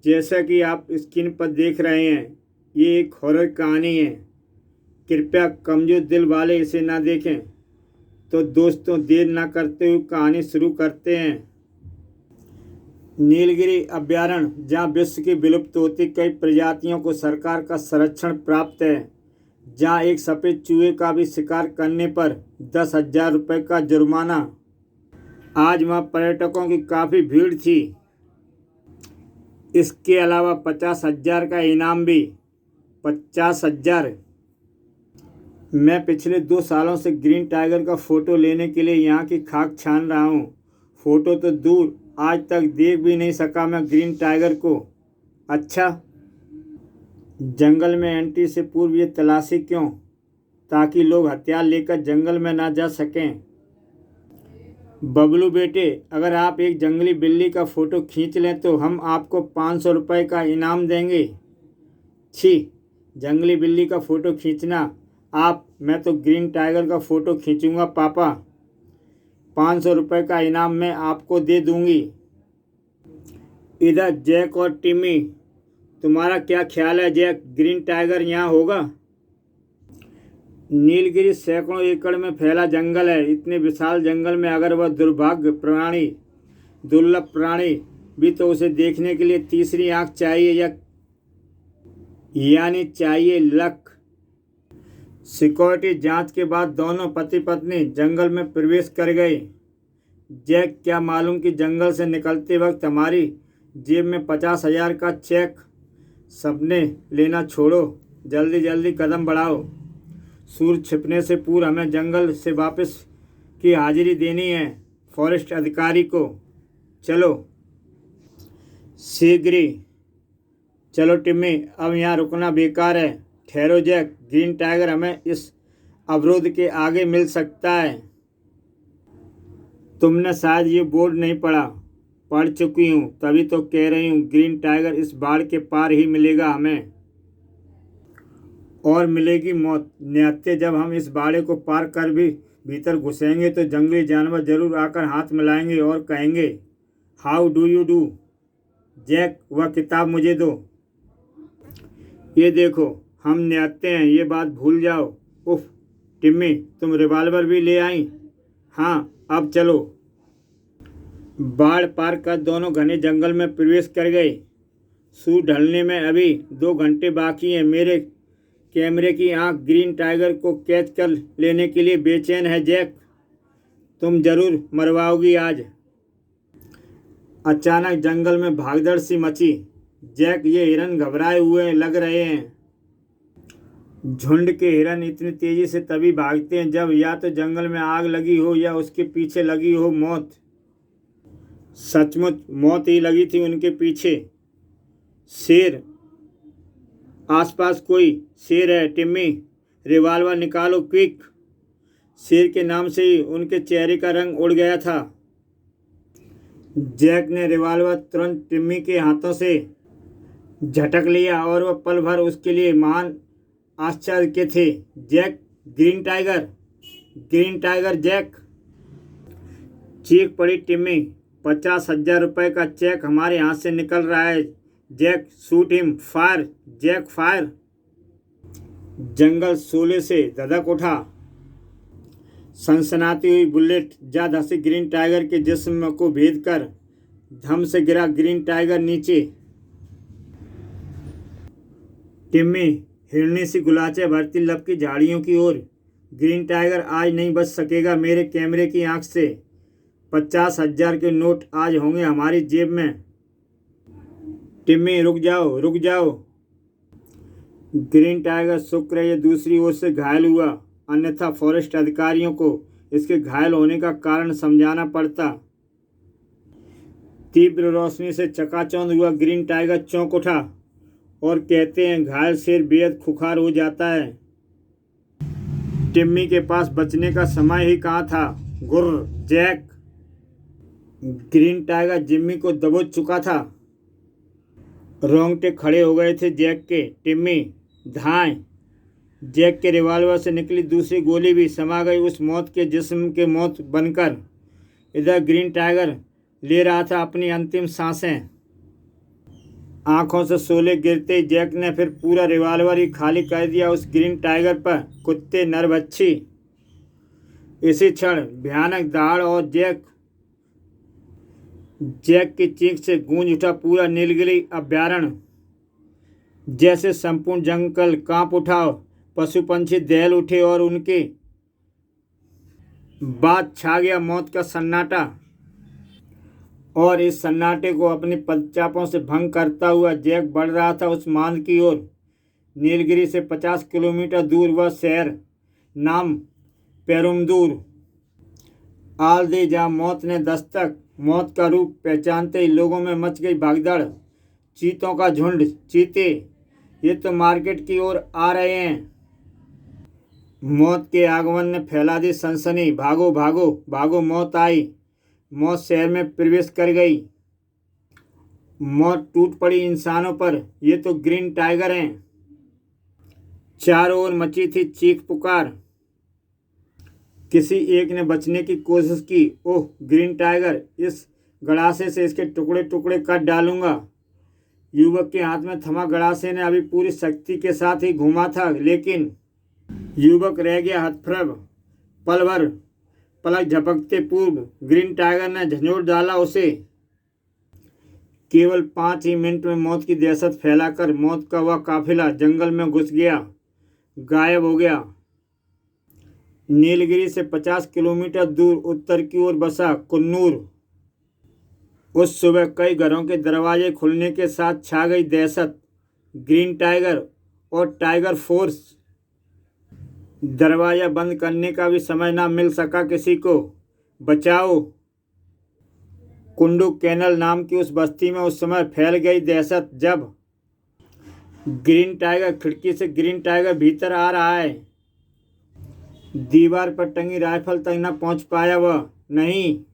जैसा कि आप स्क्रीन पर देख रहे हैं, ये एक हॉरर कहानी है। कृपया कमजोर दिल वाले इसे ना देखें। तो दोस्तों, देर ना करते हुए कहानी शुरू करते हैं। नीलगिरी अभयारण्य, जहाँ विश्व की विलुप्त होती कई प्रजातियों को सरकार का संरक्षण प्राप्त है, जहाँ एक सफ़ेद चूहे का भी शिकार करने पर 10,000 रुपये का जुर्माना। आज वहाँ पर्यटकों की काफ़ी भीड़ थी। इसके अलावा 50,000 का इनाम भी। 50,000। मैं पिछले 2 सालों से ग्रीन टाइगर का फ़ोटो लेने के लिए यहाँ की खाक छान रहा हूँ। फ़ोटो तो दूर, आज तक देख भी नहीं सका मैं ग्रीन टाइगर को। अच्छा, जंगल में एंट्री से पूर्व ये तलाशी क्यों? ताकि लोग हथियार लेकर जंगल में ना जा सकें। बबलू बेटे, अगर आप एक जंगली बिल्ली का फ़ोटो खींच लें तो हम आपको 500 रुपये का इनाम देंगे। छी, जंगली बिल्ली का फ़ोटो खींचना मैं तो ग्रीन टाइगर का फ़ोटो खींचूंगा पापा। 500 रुपये का इनाम मैं आपको दे दूंगी। इधर जैक और टिम्मी, तुम्हारा क्या ख्याल है जैक, ग्रीन टाइगर यहाँ होगा? नीलगिरी सैकड़ों एकड़ में फैला जंगल है। इतने विशाल जंगल में अगर वह दुर्लभ प्राणी भी, तो उसे देखने के लिए तीसरी आंख चाहिए, यानी चाहिए लक। सिक्योरिटी जांच के बाद दोनों पति पत्नी जंगल में प्रवेश कर गए। जैक, क्या मालूम कि जंगल से निकलते वक्त हमारी जेब में 50,000 का चेक। सबने लेना छोड़ो, जल्दी जल्दी कदम बढ़ाओ। सूरज छिपने से पूर्व हमें जंगल से वापस की हाजिरी देनी है फॉरेस्ट अधिकारी को। चलो शीघ्र ही। चलो टिम्मी, अब यहाँ रुकना बेकार है। ठहरो जैक, ग्रीन टाइगर हमें इस अवरोध के आगे मिल सकता है। तुमने शायद ये बोर्ड नहीं पढ़ा। पढ़ चुकी हूँ, तभी तो कह रही हूँ, ग्रीन टाइगर इस बाड़ के पार ही मिलेगा हमें, और मिलेगी मौत। निहत्थे, जब हम इस बाड़े को पार कर भी भीतर घुसेंगे तो जंगली जानवर जरूर आकर हाथ मिलाएंगे और कहेंगे, how do you do. Jack, वह किताब मुझे दो। ये देखो, हम निहत्थे हैं, ये बात भूल जाओ। उफ, टिम्मी, तुम रिवॉल्वर भी ले आई? हाँ, अब चलो। बाढ़ पार कर दोनों घने जंगल में प्रवेश कर गए। सूरज ढलने में अभी 2 घंटे बाकी हैं। मेरे कैमरे की आंख ग्रीन टाइगर को कैच कर लेने के लिए बेचैन है जैक। तुम जरूर मरवाओगी आज। अचानक जंगल में भागदड़ सी मची। जैक, ये हिरन घबराए हुए लग रहे हैं। झुंड के हिरन इतनी तेजी से तभी भागते हैं जब या तो जंगल में आग लगी हो या उसके पीछे लगी हो मौत। सचमुच मौत ही लगी थी उनके पीछे। शेर, आसपास कोई शेर है? टिम्मी, रिवॉल्वर निकालो क्विक। शेर के नाम से ही उनके चेहरे का रंग उड़ गया था। जैक ने रिवॉल्वर तुरंत टिम्मी के हाथों से झटक लिया और वह पल भर उसके लिए महान आश्चर्य के थे। जैक, ग्रीन टाइगर जैक, चीख पड़ी टिम्मी। 50,000 रुपये का चेक हमारे हाथ से निकल रहा है। Jack, shoot him, fire. Jack, fire. जंगल शोले से धधक उठा। सनसनाती हुई बुलेट जा धंसी ग्रीन टाइगर के जिस्म को भेद कर धम से गिरा ग्रीन टाइगर नीचे। टिम्मी हिरनी सी गुलाचे भरती लपकी झाड़ियों की ओर। ग्रीन टाइगर आज नहीं बच सकेगा मेरे कैमरे की आंख से। 50,000 के नोट आज होंगे हमारी जेब में। टिम्मी, रुक जाओ। ग्रीन टाइगर शुक्र है ये दूसरी ओर से घायल हुआ, अन्यथा फॉरेस्ट अधिकारियों को इसके घायल होने का कारण समझाना पड़ता। तीव्र रोशनी से चकाचौंध हुआ ग्रीन टाइगर चौंक उठा, और कहते हैं घायल शेर बेहद खुखार हो जाता है। टिम्मी के पास बचने का समय ही कहाँ था। गुर्र जैक। ग्रीन टाइगर जिम्मी को दबोच चुका था। रोंगटे खड़े हो गए थे जैक के। टिम्मी, धाएं। जैक के रिवॉल्वर से निकली दूसरी गोली भी समा गई उस मौत के जिस्म के मौत बनकर। इधर ग्रीन टाइगर ले रहा था अपनी अंतिम सांसें। आंखों से शोले गिरते ही जैक ने फिर पूरा रिवॉल्वर ही खाली कर दिया उस ग्रीन टाइगर पर। कुत्ते नरभक्षी। इसी क्षण भयानक दहाड़ और जैक की चीख से गूंज उठा पूरा नीलगिरी अभयारण्य। जैसे संपूर्ण जंगल कांप उठा, पशु पंछी दहल उठे और उनके बाद छा गया मौत का सन्नाटा। और इस सन्नाटे को अपनी पदचापों से भंग करता हुआ जैक बढ़ रहा था उस मार्ग की ओर। नीलगिरी से 50 किलोमीटर दूर वह शहर नाम पेरुम्बदूर आल दे, जहाँ मौत ने दस्तक। मौत का रूप पहचानते ही लोगों में मच गई भगदड़। चीतों का झुंड। चीते, ये तो मार्केट की ओर आ रहे हैं। मौत के आगमन ने फैला दी सनसनी। भागो भागो भागो, मौत आई। मौत शहर में प्रवेश कर गई। मौत टूट पड़ी इंसानों पर। ये तो ग्रीन टाइगर हैं। चारों ओर मची थी चीख पुकार। किसी एक ने बचने की कोशिश की। ओह ग्रीन टाइगर, इस गड़ासे से इसके टुकड़े टुकड़े कर डालूंगा। युवक के हाथ में थमा गड़ासे ने अभी पूरी शक्ति के साथ ही घूमा था, लेकिन युवक रह गया हतप्रभ। पल भर पलक झपकते पूर्व ग्रीन टाइगर ने झंझोड़ डाला उसे। केवल 5 ही मिनट में मौत की दहशत फैलाकर मौत का वह काफिला जंगल में घुस गया, गायब हो गया। नीलगिरी से 50 किलोमीटर दूर उत्तर की ओर बसा कुन्नूर। उस सुबह कई घरों के दरवाजे खुलने के साथ छा गई दहशत। ग्रीन टाइगर और टाइगर फोर्स। दरवाजा बंद करने का भी समय ना मिल सका किसी को। बचाओ। कुंडू कैनल नाम की उस बस्ती में उस समय फैल गई दहशत। जब ग्रीन टाइगर खिड़की से ग्रीन टाइगर भीतर आ रहा है। दीवार पर टंगी राइफल तक न पहुंच पाया वह। नहीं।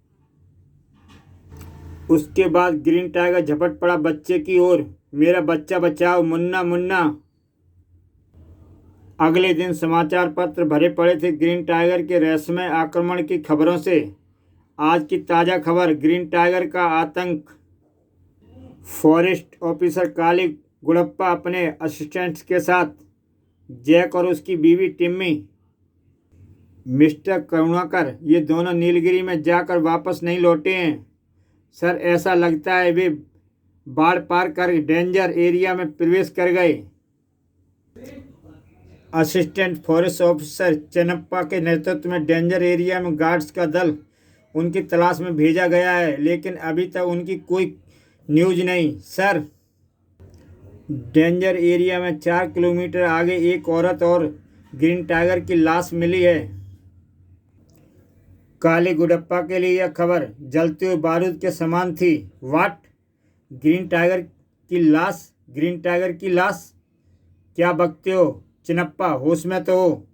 उसके बाद ग्रीन टाइगर झपट पड़ा बच्चे की ओर। मेरा बच्चा बचाओ, मुन्ना मुन्ना। अगले दिन समाचार पत्र भरे पड़े थे ग्रीन टाइगर के रहस्यमय आक्रमण की खबरों से। आज की ताज़ा खबर, ग्रीन टाइगर का आतंक। फॉरेस्ट ऑफिसर काली गुड़प्पा अपने असिस्टेंट्स के साथ, जैक और उसकी बीवी टिम्मी, मिस्टर करुणाकर, ये दोनों नीलगिरी में जाकर वापस नहीं लौटे हैं। सर, ऐसा लगता है वे बाढ़ पार कर डेंजर एरिया में प्रवेश कर गए। असिस्टेंट फॉरेस्ट ऑफिसर चेन्नप्पा के नेतृत्व में डेंजर एरिया में गार्ड्स का दल उनकी तलाश में भेजा गया है, लेकिन अभी तक उनकी कोई न्यूज़ नहीं। सर, डेंजर एरिया में 4 किलोमीटर आगे एक औरत और ग्रीन टाइगर की लाश मिली है। काली गुडप्पा के लिए यह खबर जलते हुए बारूद के समान थी। व्हाट? ग्रीन टाइगर की लाश? ग्रीन टाइगर की लाश? क्या बकते हो चिन्नप्पा? होश में तो हो?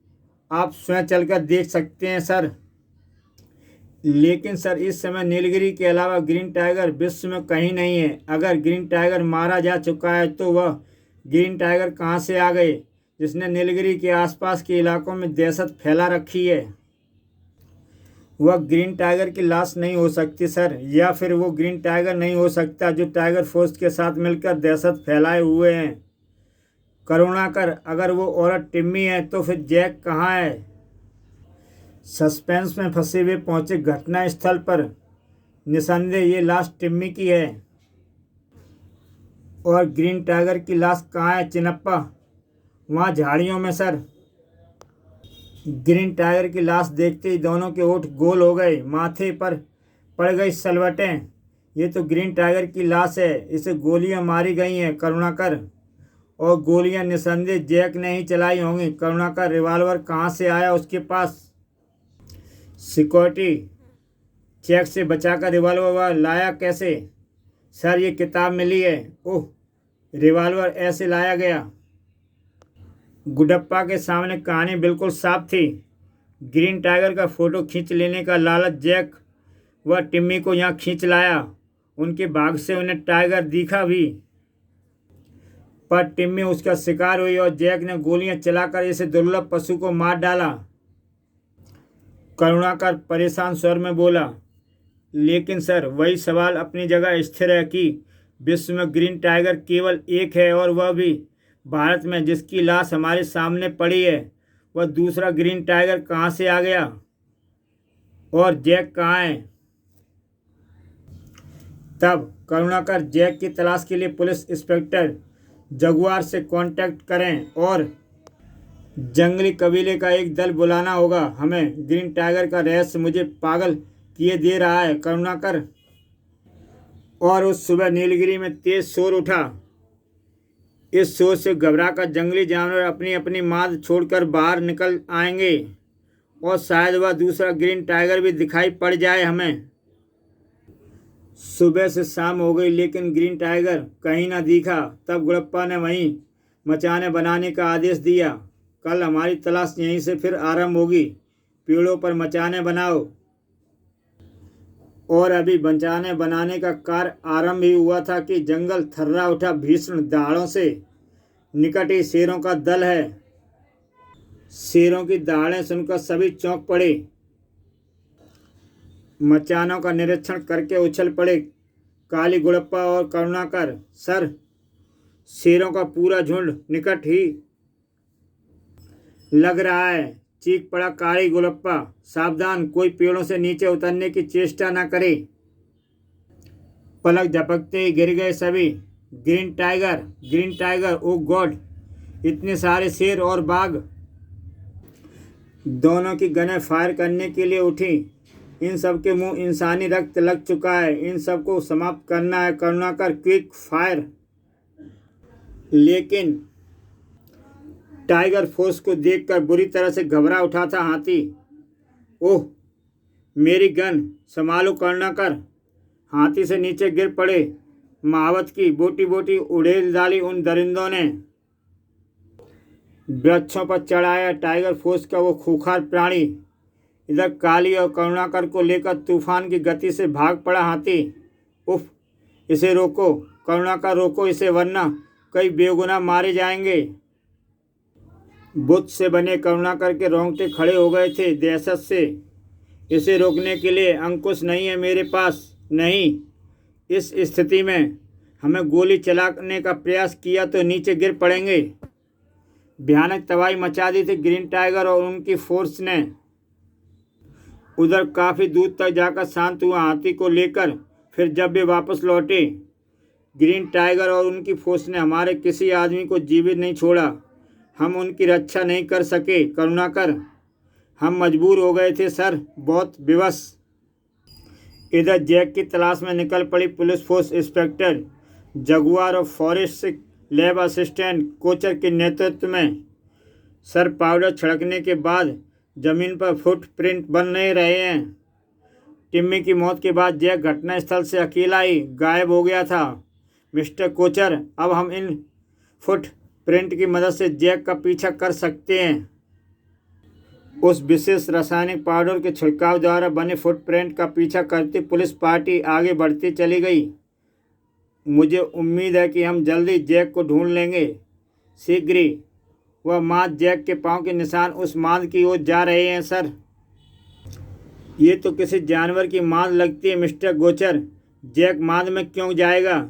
आप स्वयं चलकर देख सकते हैं सर। लेकिन सर, इस समय नीलगिरी के अलावा ग्रीन टाइगर विश्व में कहीं नहीं है। अगर ग्रीन टाइगर मारा जा चुका है तो वह ग्रीन टाइगर कहां से आ गए जिसने नीलगिरी के आसपास के इलाकों में दहशत फैला रखी है? वह ग्रीन टाइगर की लाश नहीं हो सकती सर, या फिर वो ग्रीन टाइगर नहीं हो सकता जो टाइगर फोर्स के साथ मिलकर दहशत फैलाए हुए हैं। करुणाकर, अगर वो औरत टिम्मी है तो फिर जैक कहाँ है? सस्पेंस में फंसे हुए पहुंचे घटना स्थल पर। निसंदेह ये लाश टिम्मी की है। और ग्रीन टाइगर की लाश कहाँ है चिन्नप्पा? वहाँ झाड़ियों में सर। ग्रीन टाइगर की लाश देखते ही दोनों के होंठ गोल हो गए, माथे पर पड़ गई सलवटें। ये तो ग्रीन टाइगर की लाश है। इसे गोलियां मारी गई हैं करुणाकर, और गोलियां निसंदेह जैक ने ही चलाई होंगी। करुणाकर, रिवॉल्वर कहाँ से आया उसके पास? सिक्योरिटी चेक से बचाकर रिवॉल्वर लाया कैसे? सर, ये किताब मिली है। ओह, रिवॉल्वर ऐसे लाया गया। गुडप्पा के सामने कहानी बिल्कुल साफ थी। ग्रीन टाइगर का फोटो खींच लेने का लालच जैक व टिम्मी को यहाँ खींच लाया। उनके भाग से उन्हें टाइगर दिखा भी, पर टिम्मी उसका शिकार हुई और जैक ने गोलियां चलाकर इसे दुर्लभ पशु को मार डाला। करुणाकर परेशान स्वर में बोला। लेकिन सर, वही सवाल अपनी जगह स्थिर है कि विश्व में ग्रीन टाइगर केवल एक है और वह भी भारत में, जिसकी लाश हमारे सामने पड़ी है। वह दूसरा ग्रीन टाइगर कहाँ से आ गया और जैक कहाँ है? तब करुणाकर जैक की तलाश के लिए पुलिस इंस्पेक्टर जगुआर से कांटेक्ट करें और जंगली कबीले का एक दल बुलाना होगा। हमें ग्रीन टाइगर का रहस्य मुझे पागल किए दे रहा है करुणाकर। और उस सुबह नीलगिरी में तेज शोर उठा। इस शोर से घबराकर जंगली जानवर अपनी अपनी माद छोड़कर बाहर निकल आएंगे और शायद वह दूसरा ग्रीन टाइगर भी दिखाई पड़ जाए हमें। सुबह से शाम हो गई लेकिन ग्रीन टाइगर कहीं ना दिखा। तब गुड़प्पा ने वहीं मचाने बनाने का आदेश दिया। कल हमारी तलाश यहीं से फिर आरंभ होगी। पेड़ों पर मचाने बनाओ। और अभी मचाने बनाने का कार्य आरंभ ही हुआ था कि जंगल थर्रा उठा। भीषण दहाड़ों से निकट ही शेरों का दल है। शेरों की दहाड़ें सुनकर सभी चौंक पड़े। मचानों का निरीक्षण करके उछल पड़े काली, गुड़प्पा और करुणाकर। सर, शेरों का पूरा झुंड निकट ही लग रहा है, चीख पड़ा काली गुड़प्पा। सावधान, कोई पेड़ों से नीचे उतरने की चेष्टा न करे। पलक झपकते ही गिर गए सभी। ग्रीन टाइगर, ग्रीन टाइगर, ओ गॉड! इतने सारे शेर और बाघ! दोनों की गनें फायर करने के लिए उठी। इन सब के मुंह इंसानी रक्त लग चुका है। इन सब को समाप्त करना है करुणाकर, क्विक फायर। लेकिन टाइगर फोर्स को देखकर बुरी तरह से घबरा उठा था हाथी। ओह, मेरी गन संभालो करुणाकर! हाथी से नीचे गिर पड़े। महावत की बोटी बोटी उड़ेल डाली उन दरिंदों ने। वृक्षों पर चढ़ाया टाइगर फोर्स का वो खूंखार प्राणी। इधर काली और करुणाकर को लेकर तूफान की गति से भाग पड़ा हाथी। उफ, इसे रोको करुणाकर, रोको इसे, वरना कई बेगुनाह मारे जाएंगे। बुत से बने करुणाकर के रोंगटे खड़े हो गए थे दहशत से। इसे रोकने के लिए अंकुश नहीं है मेरे पास, नहीं। इस स्थिति में हमें गोली चलाने का प्रयास किया तो नीचे गिर पड़ेंगे। भयानक तबाही मचा दी थी ग्रीन टाइगर और उनकी फोर्स ने। उधर काफ़ी दूर तक जाकर शांत हुआ हाथी को लेकर। फिर जब वे वापस लौटे, ग्रीन टाइगर और उनकी फोर्स ने हमारे किसी आदमी को जीवित नहीं छोड़ा। हम उनकी रक्षा नहीं कर सके करुणाकर। हम मजबूर हो गए थे सर, बहुत विवश। इधर जैक की तलाश में निकल पड़ी पुलिस फोर्स। इंस्पेक्टर जगुआर और फॉरेंसिक लैब असिस्टेंट कोचर के नेतृत्व में। सर, पाउडर छिड़कने के बाद जमीन पर फुटप्रिंट बन नहीं रहे हैं। टिम्मी की मौत के बाद जैक घटनास्थल से अकेला ही गायब हो गया था। मिस्टर कोचर, अब हम इन फुटप्रिंट की मदद से जैक का पीछा कर सकते हैं। उस विशेष रासायनिक पाउडर के छिड़काव द्वारा बने फुटप्रिंट का पीछा करती पुलिस पार्टी आगे बढ़ती चली गई। मुझे उम्मीद है कि हम जल्दी जैक को ढूंढ लेंगे। शीघ्र ही वह माद जैक के पांव के निशान उस माद की ओर जा रहे हैं सर। ये तो किसी जानवर की माद लगती है मिस्टर गोचर। जैक माद में क्यों जाएगा?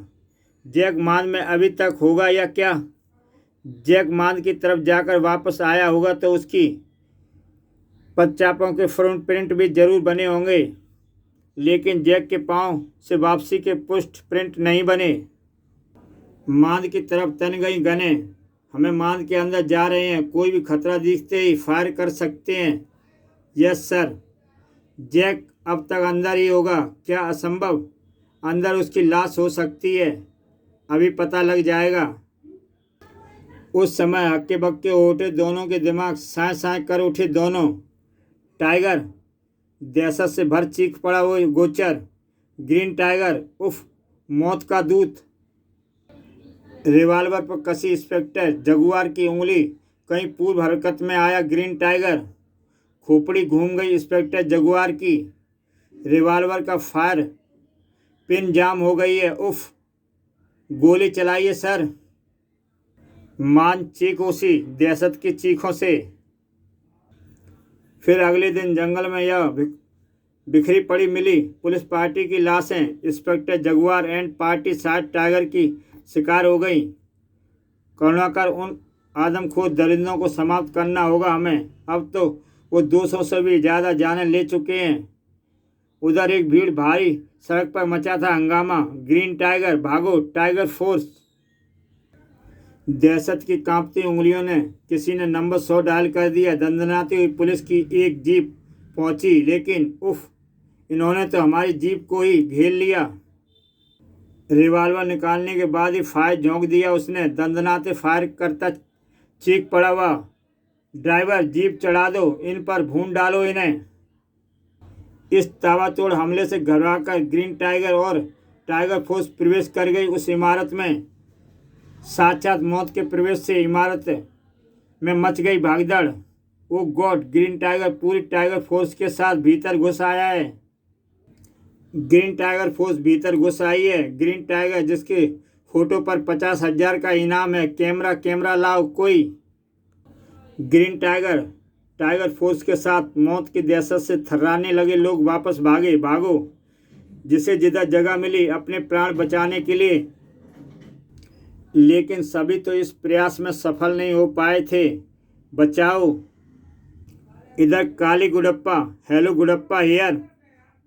जैक माद में अभी तक होगा या क्या? जैक माद की तरफ जाकर वापस आया होगा तो उसकी पदचापों के फ्रंट प्रिंट भी जरूर बने होंगे, लेकिन जैक के पांव से वापसी के पुष्ट प्रिंट नहीं बने। माद की तरफ तन गई गनें। हमें माद के अंदर जा रहे हैं। कोई भी खतरा दिखते ही फायर कर सकते हैं। Yes sir. जैक अब तक अंदर ही होगा। क्या असंभव? अंदर उसकी लाश हो सकती है। अभी पता लग जाएगा। उस समय हक्के बक्के उठे दोनों के दिमाग, साए साए कर उठे दोनों। टाइगर, दहशत से भर चीख पड़ा वो गोचर। ग्रीन टाइगर, उफ, मौत का दूत। रिवाल्वर पर कसी इंस्पेक्टर जगुआर की उंगली कहीं पूर्व हरकत में आया ग्रीन टाइगर। खोपड़ी घूम गई इंस्पेक्टर जगुआर की। रिवाल्वर का फायर पिन जाम हो गई है। उफ, गोली चलाइए सर। मान चीख उसी दहशत की चीखों से। फिर अगले दिन जंगल में यह बिखरी पड़ी मिली पुलिस पार्टी की लाशें। इंस्पेक्टर जगुआर एंड पार्टी शायद टाइगर की शिकार हो गई। करुणाकर, उन आदमखोर दरिंदों को समाप्त करना होगा हमें। अब तो वो 200 से भी ज़्यादा जानें ले चुके हैं। उधर एक भीड़ भारी सड़क पर मचा था हंगामा। ग्रीन टाइगर भागो, टाइगर फोर्स। दहशत की कांपती उंगलियों ने किसी ने नंबर 100 डायल कर दिया। दंदनाती हुई पुलिस की एक जीप पहुंची, लेकिन उफ, इन्होंने तो हमारी जीप को ही घेर लिया। रिवॉल्वर निकालने के बाद ही फायर झोंक दिया उसने। दंदनाते फायर करता चीख पड़ा हुआ, ड्राइवर जीप चढ़ा दो, इन पर भून डालो इन्हें। इस ताबड़तोड़ हमले से घबराकर ग्रीन टाइगर और टाइगर फोर्स प्रवेश कर गई उस इमारत में। साक्षात मौत के प्रवेश से इमारत में मच गई भागदड़। ओ गॉड, ग्रीन टाइगर पूरी टाइगर फोर्स के साथ भीतर घुस आया है। ग्रीन टाइगर फोर्स भीतर घुस आई है। ग्रीन टाइगर जिसके फोटो पर 50,000 का इनाम है। कैमरा लाओ कोई। ग्रीन टाइगर टाइगर फोर्स के साथ मौत की दहशत से थर्राने लगे लोग वापस भागे। भागो, जिसे जिधर जगह मिली अपने प्राण बचाने के लिए। लेकिन सभी तो इस प्रयास में सफल नहीं हो पाए थे। बचाओ। इधर काली गुडप्पा, हेलो गुडप्पा हियर।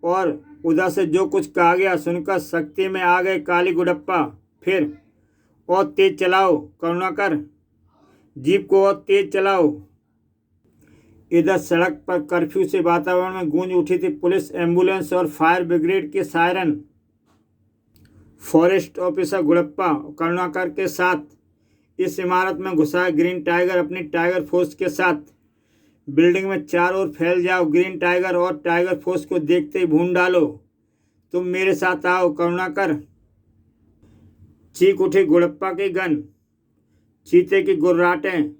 और उधर से जो कुछ कहा गया सुनकर शक्ति में आ गए काली गुडप्पा। फिर और तेज चलाओ करुणाकर, जीप को और तेज चलाओ। इधर सड़क पर कर्फ्यू से वातावरण में गूंज उठी थी पुलिस, एम्बुलेंस और फायर ब्रिगेड के सायरन। फॉरेस्ट ऑफिसर गुडप्पा करुणाकर के साथ इस इमारत में घुसा ग्रीन टाइगर अपनी टाइगर फोर्स के साथ। बिल्डिंग में चारों ओर फैल जाओ। ग्रीन टाइगर और टाइगर फोर्स को देखते ही भून डालो। तुम मेरे साथ आओ करुणाकर। चीख उठी गुडप्पा की गन। चीते की गुर्राटें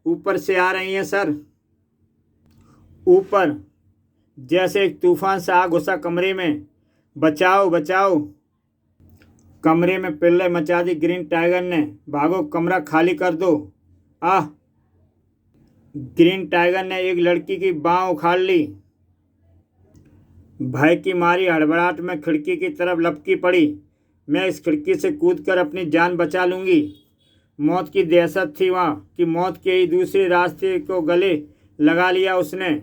ऊपर से आ रही हैं सर। ऊपर जैसे एक तूफान सा आ घुसा कमरे में। बचाओ बचाओ। कमरे में पिल्लय मचा दी ग्रीन टाइगर ने। भागो, कमरा खाली कर दो। आह! ग्रीन टाइगर ने एक लड़की की बाँह उखाड़ ली। भय की मारी हड़बड़ाहट में खिड़की की तरफ लपकी पड़ी। मैं इस खिड़की से कूदकर अपनी जान बचा लूँगी। मौत की दहशत थी वहाँ कि मौत के ही दूसरे रास्ते को गले लगा लिया उसने।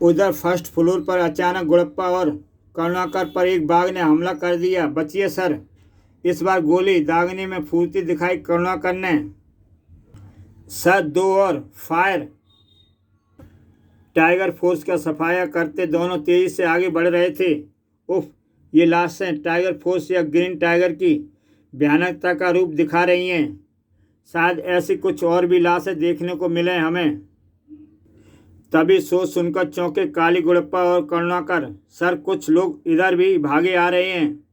उधर फर्स्ट फ्लोर पर अचानक गुडप्पा और करुणाकर पर एक बाघ ने हमला कर दिया। बचिए सर। इस बार गोली दागने में फुर्ती दिखाई करुणाकर ने। सर, दो और फायर। टाइगर फोर्स का सफाया करते दोनों तेजी से आगे बढ़ रहे थे। उफ, ये लाशें टाइगर फोर्स या ग्रीन टाइगर की भयानकता का रूप दिखा रही हैं। शायद ऐसी कुछ और भी लाशें देखने को मिले हमें। तभी सोच सुनकर चौंके काली गुडप्पा और करुणाकर। सर, कुछ लोग इधर भी भागे आ रहे हैं।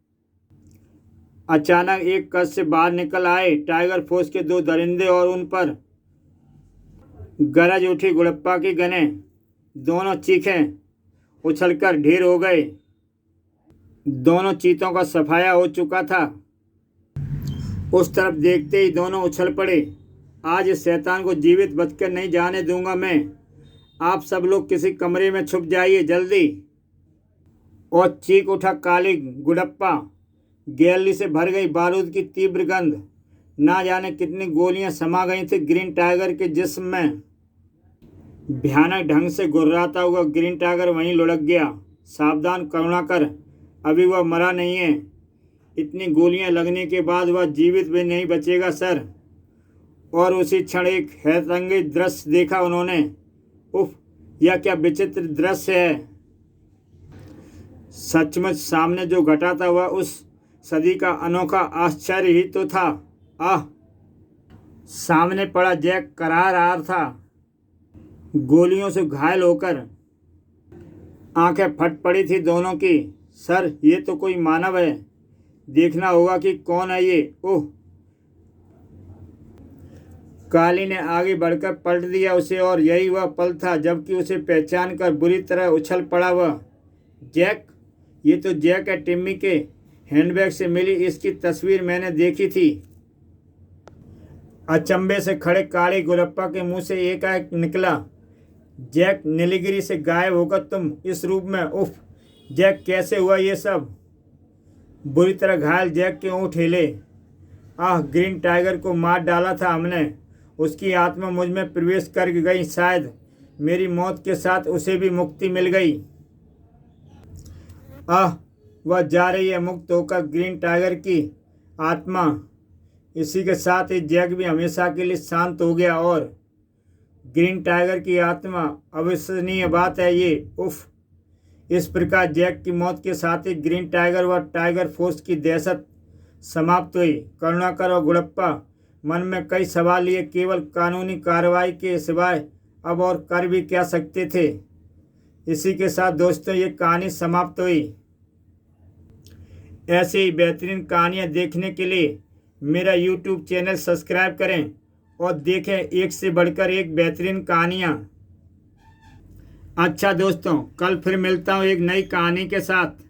अचानक एक कद से बाहर निकल आए टाइगर फोर्स के 2 दरिंदे और उन पर गरज उठी गुडप्पा की गनें। दोनों चीखें उछलकर ढेर हो गए। दोनों चीतों का सफाया हो चुका था। उस तरफ देखते ही दोनों उछल पड़े। आज इस शैतान को जीवित बचकर नहीं जाने दूंगा मैं। आप सब लोग किसी कमरे में छुप जाइए जल्दी। और चीख उठा काली गुडप्पा। गैलरी से भर गई बारूद की तीव्र गंध। ना जाने कितनी गोलियां समा गई थी ग्रीन टाइगर के जिस्म में। भयानक ढंग से गुर्राता हुआ ग्रीन टाइगर वहीं लुढ़क गया। सावधान करुणाकर, अभी वह मरा नहीं है। इतनी गोलियां लगने के बाद वह जीवित भी नहीं बचेगा सर। और उसी क्षण एक हैरतअंगेज दृश्य देखा उन्होंने। उफ, यह क्या विचित्र दृश्य है। सचमुच सामने जो घटा था वह उस सदी का अनोखा आश्चर्य ही तो था। आह! सामने पड़ा जैक कराह रहा था, गोलियों से घायल होकर। आंखें फट पड़ी थी दोनों की। सर, ये तो कोई मानव है। देखना होगा कि कौन है ये। ओह! काली ने आगे बढ़कर पलट दिया उसे और यही वह पल था जबकि उसे पहचान कर बुरी तरह उछल पड़ा वह। जैक! ये तो जैक है, टिम्मी के हैंडबैग से मिली इसकी तस्वीर मैंने देखी थी। अचंभे से खड़े काली गुडप्पा के मुंह से एकाएक निकला, जैक नीलगिरी से गायब होकर तुम इस रूप में, उफ जैक कैसे हुआ ये सब। बुरी तरह घायल जैक के होंठ हिले। आह, ग्रीन टाइगर को मार डाला था हमने, उसकी आत्मा मुझ में प्रवेश कर गई, शायद मेरी मौत के साथ उसे भी मुक्ति मिल गई। आह, वह जा रही है मुक्त होकर ग्रीन टाइगर की आत्मा। इसी के साथ ही जैक भी हमेशा के लिए शांत हो गया और ग्रीन टाइगर की आत्मा। अविश्वसनीय बात है ये, उफ। इस प्रकार जैक की मौत के साथ ही ग्रीन टाइगर व टाइगर फोर्स की दहशत समाप्त हुई। करुणाकर और गुड़प्पा मन में कई सवाल लिए, केवल कानूनी कार्रवाई के सिवाय अब और कर भी क्या सकते थे। इसी के साथ दोस्तों ये कहानी समाप्त हुई। ऐसे ही बेहतरीन कहानियाँ देखने के लिए मेरा YouTube चैनल सब्सक्राइब करें और देखें एक से बढ़कर एक बेहतरीन कहानियाँ। अच्छा दोस्तों, कल फिर मिलता हूँ एक नई कहानी के साथ।